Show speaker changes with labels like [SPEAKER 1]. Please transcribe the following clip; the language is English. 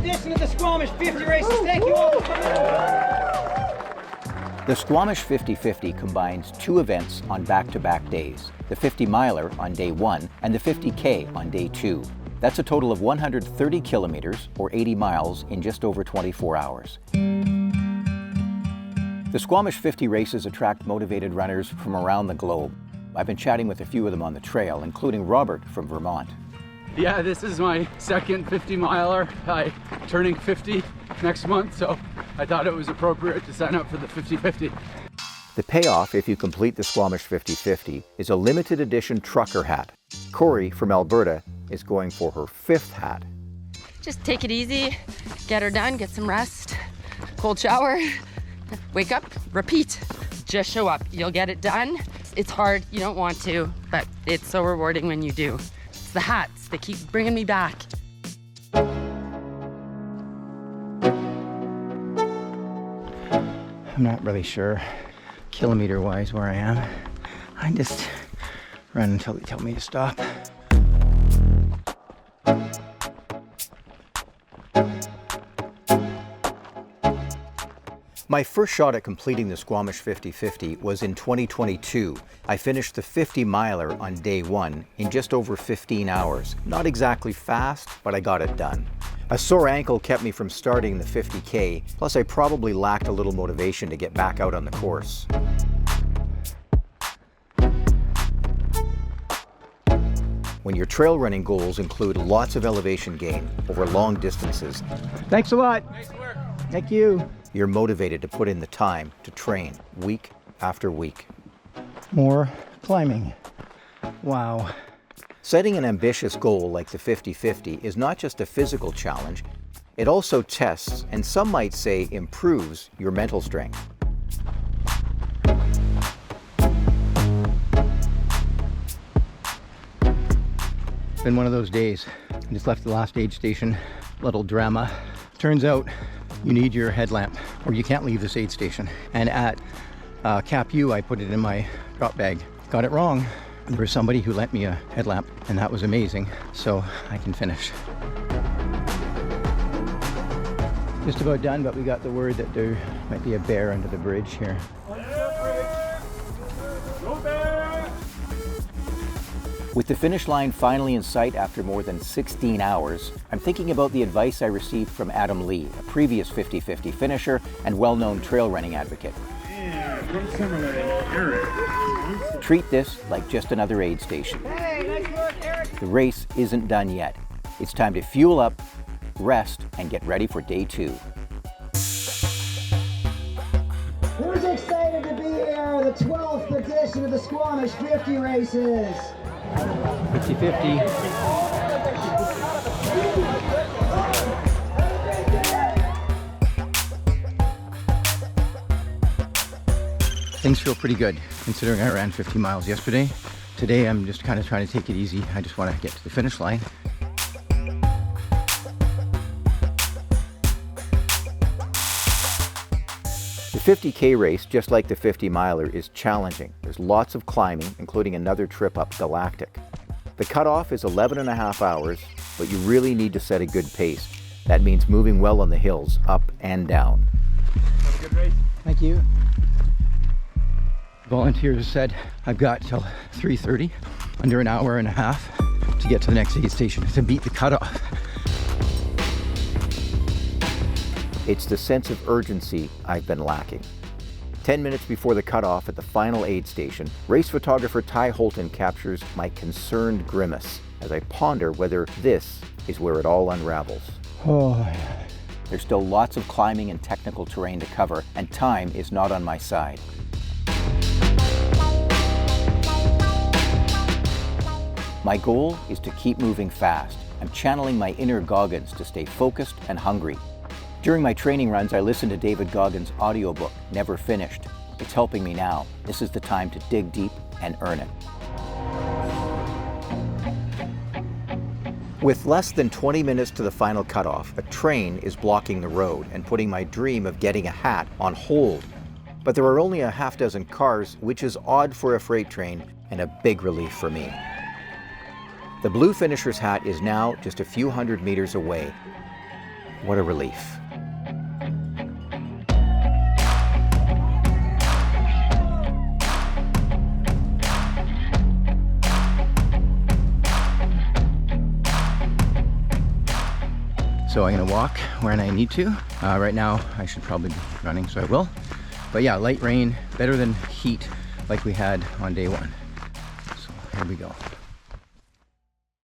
[SPEAKER 1] edition of the Squamish 50 races. Thank you all for coming.
[SPEAKER 2] The Squamish 50-50 combines two events on back-to-back days, the 50-miler on day 1 and the 50K on day 2. That's a total of 130 kilometers, or 80 miles, in just over 24 hours. The Squamish 50 races attract motivated runners from around the globe. I've been chatting with a few of them on the trail, including Robert from Vermont.
[SPEAKER 3] Yeah, this is my second 50-miler. I'm turning 50 next month, so I thought it was appropriate to sign up for the 50-50.
[SPEAKER 2] The payoff, if you complete the Squamish 50-50, is a limited edition trucker hat. Corey from Alberta is going for her 5th hat.
[SPEAKER 4] Just take it easy, get her done, get some rest, cold shower, wake up, repeat. Just show up, you'll get it done. It's hard, you don't want to, but it's so rewarding when you do. It's the hats that keep bringing me back.
[SPEAKER 5] I'm not really sure kilometer-wise where I am. I just run until they tell me to stop.
[SPEAKER 2] My first shot at completing the Squamish 50-50 was in 2022. I finished the 50-miler on day 1 in just over 15 hours. Not exactly fast, but I got it done. A sore ankle kept me from starting the 50K, plus I probably lacked a little motivation to get back out on the course. When your trail running goals include lots of elevation gain over long distances,
[SPEAKER 5] Thanks a lot.
[SPEAKER 3] Nice work.
[SPEAKER 5] Thank you.
[SPEAKER 2] you're motivated to put in the time to train week after week.
[SPEAKER 5] More climbing. Wow.
[SPEAKER 2] Setting an ambitious goal like the 50-50 is not just a physical challenge, it also tests, and some might say improves, your mental strength.
[SPEAKER 5] It's been one of those days. I just left the last aid station. Little drama. Turns out you need your headlamp or you can't leave this aid station. And at Cap U, I put it in my drop bag. Got it wrong. There was somebody who lent me a headlamp and that was amazing. So I can finish. Just about done, but we got the word that there might be a bear under the bridge here.
[SPEAKER 2] With the finish line finally in sight after more than 16 hours, I'm thinking about the advice I received from Adam Lee, a previous 50-50 finisher and well-known trail running advocate. Treat this like just another aid station. The race isn't done yet. It's time to fuel up, rest, and get ready for day 2.
[SPEAKER 1] Who's excited to be here? The 12th edition of the Squamish 50 races.
[SPEAKER 5] 50-50. Things feel pretty good considering I ran 50 miles yesterday. Today I'm just kind of trying to take it easy. I just want to get to the finish line.
[SPEAKER 2] The 50K race, just like the 50-miler, is challenging. There's lots of climbing, including another trip up Galactic. The cutoff is 11.5 hours, but you really need to set a good pace. That means moving well on the hills, up and down.
[SPEAKER 3] Have a good race.
[SPEAKER 5] Thank you. Volunteers said I've got till 3:30, under an hour and a half, to get to the next aid station to beat the cutoff.
[SPEAKER 2] It's the sense of urgency I've been lacking. 10 minutes before the cutoff at the final aid station, race photographer Ty Holton captures my concerned grimace as I ponder whether this is where it all unravels.
[SPEAKER 5] Oh,
[SPEAKER 2] There's still lots of climbing and technical terrain to cover, and time is not on my side. My goal is to keep moving fast. I'm channeling my inner Goggins to stay focused and hungry. During my training runs, I listen to David Goggins' audiobook, Never Finished. It's helping me now. This is the time to dig deep and earn it. With less than 20 minutes to the final cutoff, a train is blocking the road and putting my dream of getting a hat on hold. But there are only a half dozen cars, which is odd for a freight train and a big relief for me. The blue finisher's hat is now just a few hundred meters away. What a relief.
[SPEAKER 5] So I'm gonna walk when I need to. Right now I should probably be running, so I will. But yeah, light rain, better than heat like we had on day one. So here we go.